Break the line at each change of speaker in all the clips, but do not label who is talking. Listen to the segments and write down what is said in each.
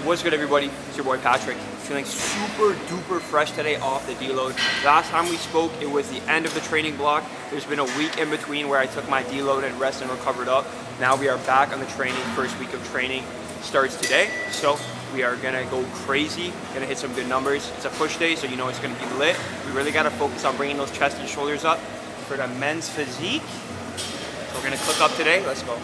What's good, everybody? It's your boy Patrick. Feeling super duper fresh today off the deload. Last time we spoke, it was the end of the training block. There's been a week in between where I took my deload and rest and recovered up. Now we are back on the training. First week of training starts today. So we are gonna go crazy, gonna hit some good numbers. It's a push day, so you know it's gonna be lit. We really gotta focus on bringing those chest and shoulders up for the men's physique. So we're gonna click up today. Let's go.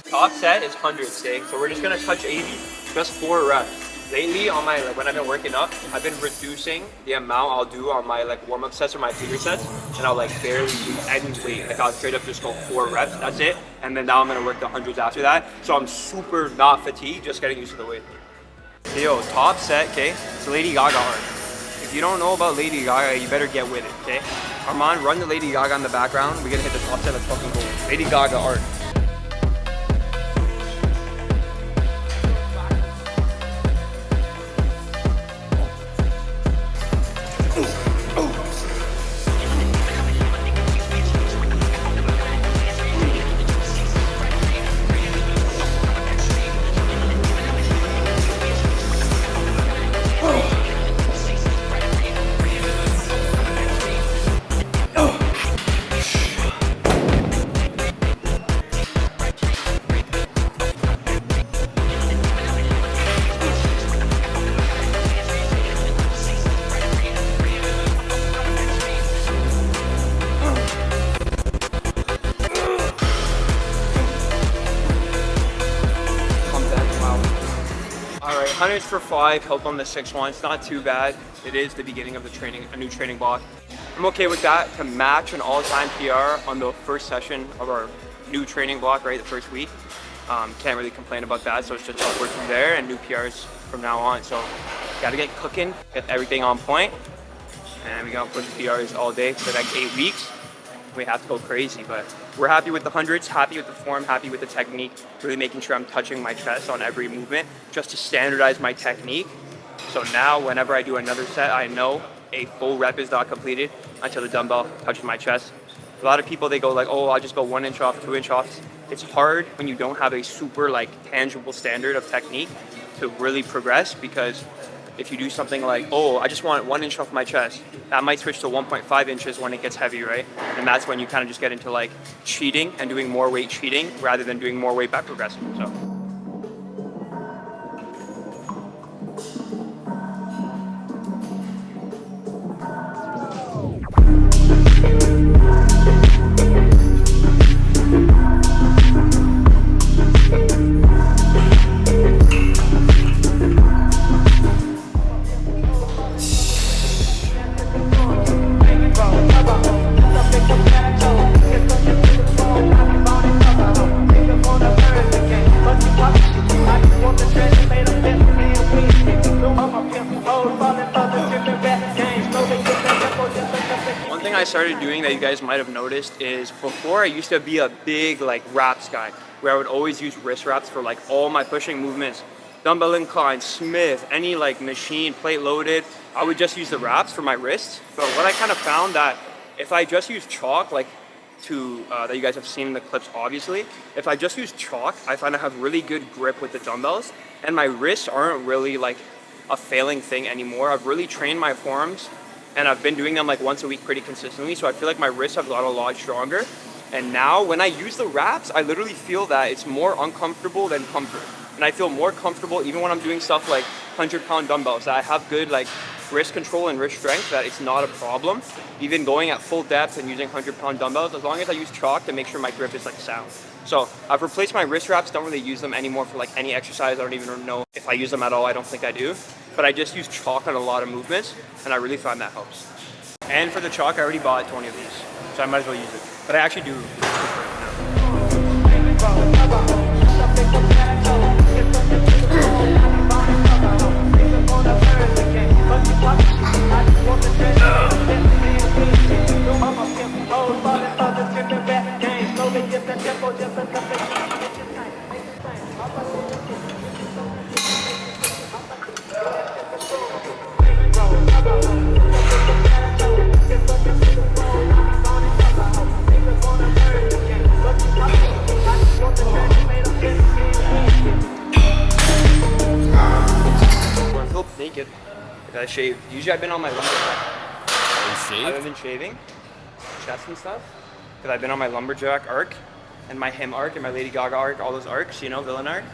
Top set is 100 today, so we're just gonna touch 80, just 4 reps. Lately, on my when I've been working up, I've been reducing the amount I'll do on my warm-up sets or my feeder sets, and I'll barely do any weight. I'll straight up just go 4 reps. That's it, and then now I'm gonna work the hundreds after that. So I'm super not fatigued, just getting used to the weight. So yo, top set, okay? It's Lady Gaga art. If you don't know about Lady Gaga, you better get with it, okay? Armand, run the Lady Gaga in the background. We're gonna hit the top set. Let's fucking go. Lady Gaga art. Alright, hundreds for 5, help on the 6-1. It's not too bad. It is the beginning of the training, a new training block. I'm okay with that to match an all-time PR on the first session of our new training block, right, the first week. Can't really complain about that, so it's just upward from there and new PRs from now on. So gotta get cooking, get everything on point, and we're gonna push PRs all day for the next 8 weeks. We have to go crazy, but we're happy with the hundreds, happy with the form, happy with the technique, really making sure I'm touching my chest on every movement just to standardize my technique. So now whenever I do another set, I know a full rep is not completed until the dumbbell touches my chest. A lot of people, they go oh, I'll just go 1 inch off, 2 inch off. It's hard when you don't have a super tangible standard of technique to really progress, because if you do something oh, I just want 1 inch off my chest, that might switch to 1.5 inches when it gets heavy, right? And that's when you kind of just get into cheating and doing more weight cheating rather than doing more weight by progressing. So. One thing I started doing that you guys might have noticed is before I used to be a big wraps guy, where I would always use wrist wraps for all my pushing movements, dumbbell incline, Smith, any machine, plate loaded. I would just use the wraps for my wrists. But what I kind of found that if I just use chalk, that you guys have seen in the clips, obviously, if I just use chalk, I find I have really good grip with the dumbbells, and my wrists aren't really a failing thing anymore. I've really trained my forearms, and I've been doing them once a week pretty consistently, so I feel like my wrists have got a lot stronger. And now when I use the wraps, I literally feel that it's more uncomfortable than comfort. And I feel more comfortable even when I'm doing stuff 100-pound dumbbells, that I have good wrist control and wrist strength, that it's not a problem. Even going at full depth and using 100-pound dumbbells, as long as I use chalk to make sure my grip is sound. So I've replaced my wrist wraps, don't really use them anymore for any exercise. I don't even know if I use them at all. I don't think I do. But I just use chalk on a lot of movements, and I really find that helps. And for the chalk, I already bought 20 of these, so I might as well use it. But I actually do prefer it now. naked. Because I shaved. Usually I've been on my lumberjack.
You
I haven't been shaving chest and stuff. Because I've been on my lumberjack arc and my him arc and my Lady Gaga arc, all those arcs, you know, villain arc.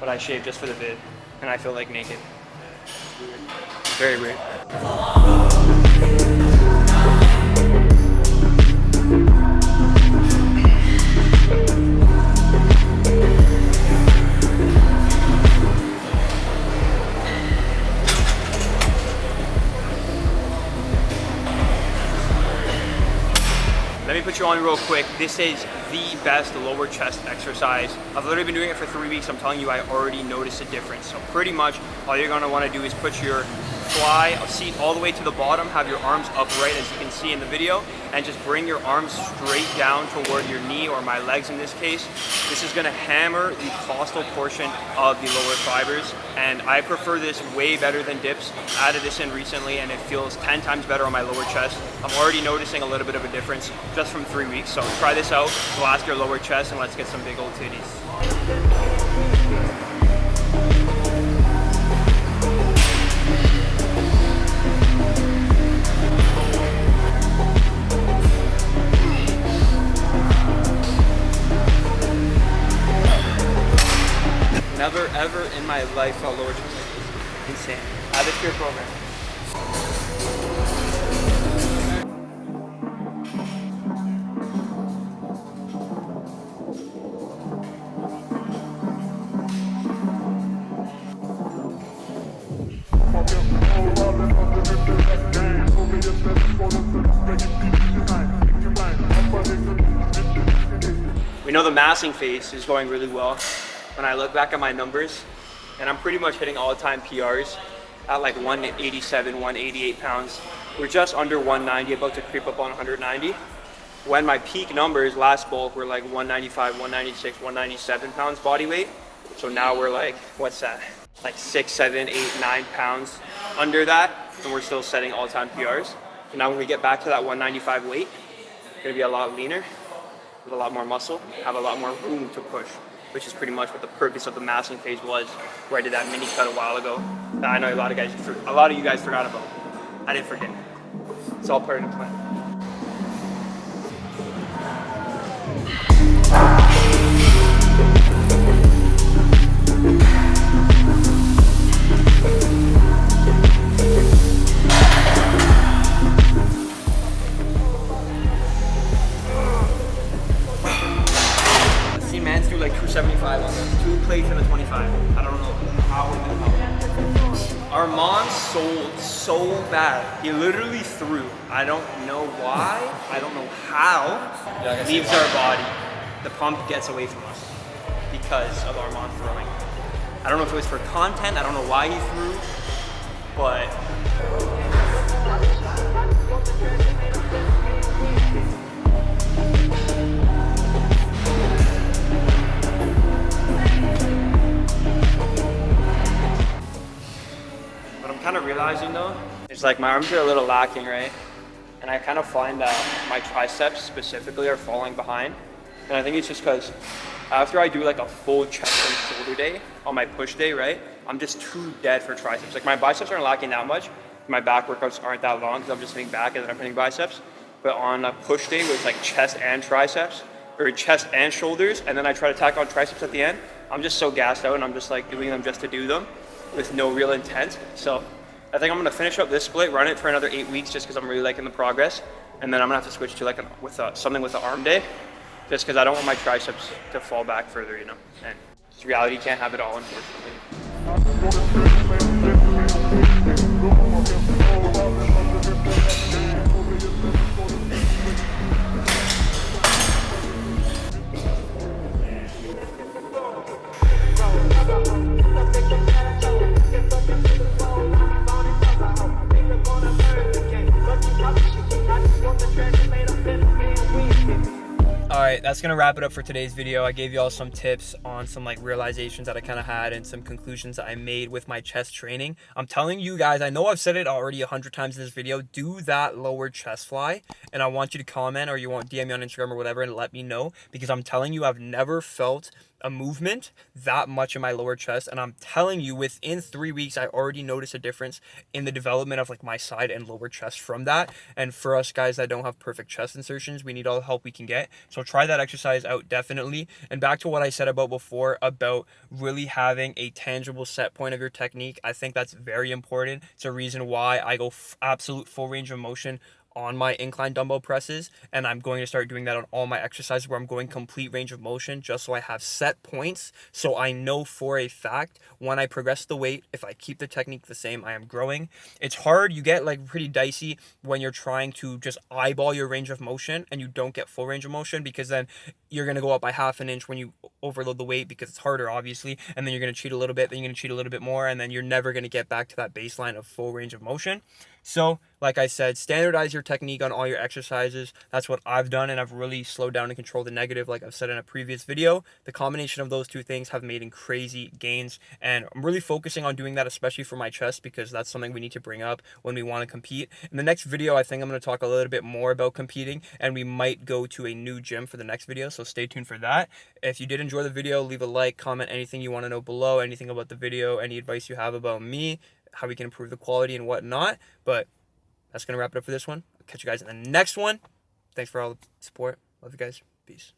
But I shaved just for the vid, and I feel like naked. It's weird. Very weird. Let me put you on real quick. This is the best lower chest exercise. I've literally been doing it for 3 weeks. I'm telling you, I already noticed a difference. So pretty much all you're gonna wanna do is put your fly seat all the way to the bottom, have your arms upright as you can see in the video, and just bring your arms straight down toward your knee, or my legs in this case. This is gonna hammer the costal portion of the lower fibers, and I prefer this way better than dips. I added this in recently and it feels 10 times better on my lower chest. I'm already noticing a little bit of a difference just from 3 weeks. So try this out, blast your lower chest, and let's get some big old titties. Never ever in my life felt lower chest like this. Insane. Add this to your program. We know the massing phase is going really well. When I look back at my numbers, and I'm pretty much hitting all-time PRs at like 187, 188 pounds. We're just under 190, about to creep up on 190. When my peak numbers last bulk were like 195, 196, 197 pounds body weight. So now we're like, what's that? Like 6, 7, 8, 9 pounds under that, and we're still setting all-time PRs. So now when we get back to that 195 weight, we're gonna be a lot leaner, with a lot more muscle, have a lot more room to push, which is pretty much what the purpose of the massing phase was, where I did that mini cut a while ago that I know a lot of you guys forgot about. I didn't forget. It's all part of the plan. I've seen mans do like 275 on this, 2 plates and a 25. I don't know how we're gonna help. Armand sold so bad. He literally threw. I don't know why. I don't know how. Leaves our body. The pump gets away from us because of Armand throwing. I don't know if it was for content. I don't know why he threw, but. What I'm kind of realizing though, is like my arms are a little lacking, right? And I kind of find that my triceps specifically are falling behind. And I think it's just because after I do like a full chest and shoulder day on my push day, right? I'm just too dead for triceps. Like my biceps aren't lacking that much. My back workouts aren't that long because I'm just hitting back and then I'm hitting biceps. But on a push day with like chest and triceps, or chest and shoulders, and then I try to tack on triceps at the end, I'm just so gassed out and I'm just like doing them just to do them with no real intent. So I think I'm gonna finish up this split, run it for another 8 weeks just because I'm really liking the progress. And then I'm gonna have to switch to like something with an arm day, just because I don't want my triceps to fall back further, you know. And it's reality, you can't have it all, unfortunately. Alright, that's gonna wrap it up for today's video. I gave you all some tips on some like realizations that I kind of had and some conclusions that I made with my chest training. I'm telling you guys, I know I've said it already 100 times in this video, do that lower chest fly, and I want you to comment or you want DM me on Instagram or whatever and let me know, because I'm telling you, I've never felt
a movement that much in my lower chest, and I'm telling you, within 3 weeks I already noticed a difference in the development of like my side and lower chest from that. And for us guys that don't have perfect chest insertions, we need all the help we can get. So try that exercise out definitely. And back to what I said about before about really having a tangible set point of your technique, I think that's very important. It's a reason why I go absolute full range of motion on my incline dumbbell presses, and I'm going to start doing that on all my exercises where I'm going complete range of motion, just so I have set points, so I know for a fact when I progress the weight, if I keep the technique the same, I am growing. It's hard, you get like pretty dicey when you're trying to just eyeball your range of motion and you don't get full range of motion, because then you're going to go up by half an inch when you overload the weight because it's harder obviously, and then you're going to cheat a little bit, then you're going to cheat a little bit more, and then you're never going to get back to that baseline of full range of motion. So, like I said, standardize your technique on all your exercises. That's what I've done, and I've really slowed down and controlled the negative, like I've said in a previous video. The combination of those two things have made crazy gains, and I'm really focusing on doing that, especially for my chest, because that's something we need to bring up when we want to compete. In the next video, I think I'm going to talk a little bit more about competing, and we might go to a new gym for the next video, so stay tuned for that. If you did enjoy the video, leave a like, comment anything you want to know below, anything about the video, any advice you have about me, how we can improve the quality and whatnot. But that's going to wrap it up for this one. I'll catch you guys in the next one. Thanks for all the support. Love you guys. Peace.